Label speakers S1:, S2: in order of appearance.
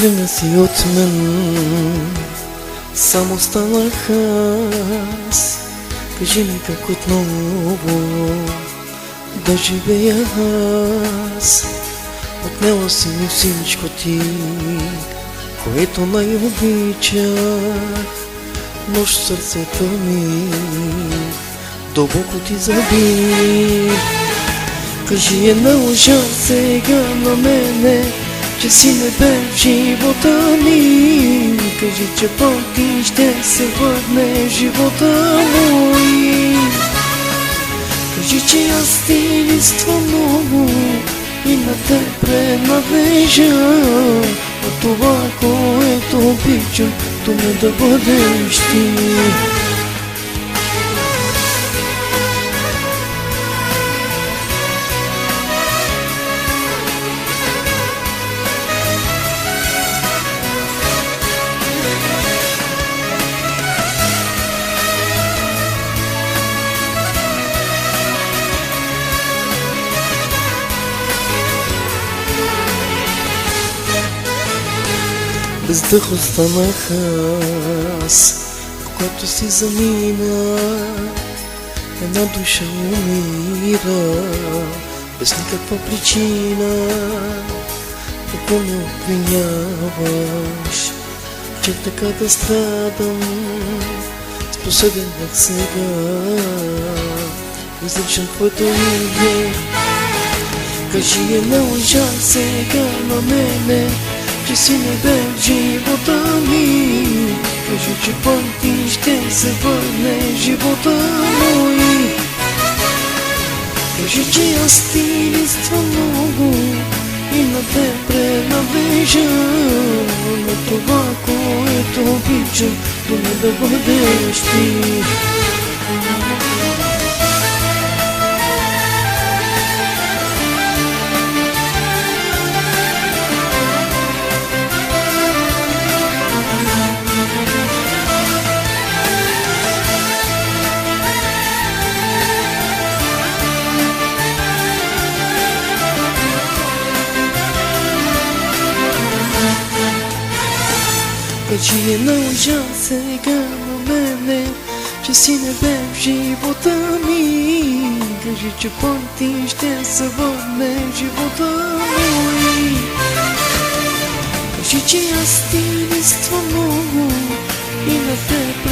S1: Тръгна си от мен, само останах аз. Кажи ми как отново да живея аз. Отнела си ми всичко ти, което най-обичах. Нощ в сърцето ми дълбоко ти заби. Кажи една лъжа сега на мене, че си не бе в живота ми. Кажи, че пак ти ще се върне в живота мой. Кажи, че аз ти листва много и на те принадлежа. А това, което обичам, то не да бъдеш ти. Без дъх останах аз, когато си замина. Една душа умира, без никаква причина. Какво ме обвиняваш, че така да страдам? С последен дъх сега изричам твоето име. Кажи една лъжа сега на мене, че си не бе в живота ми. Кажи, че пак ти ще се върне в живота мой. Кажи, че аз ти листва много и на те принадлежа. На това, което обичам, то не да бъдеш ти. Кажи една лъжа сега на мене, че си не бе в живота ми. Кажи, че пак ти ще се върне в живота мой. Кажи, че аз ти листва много и на теб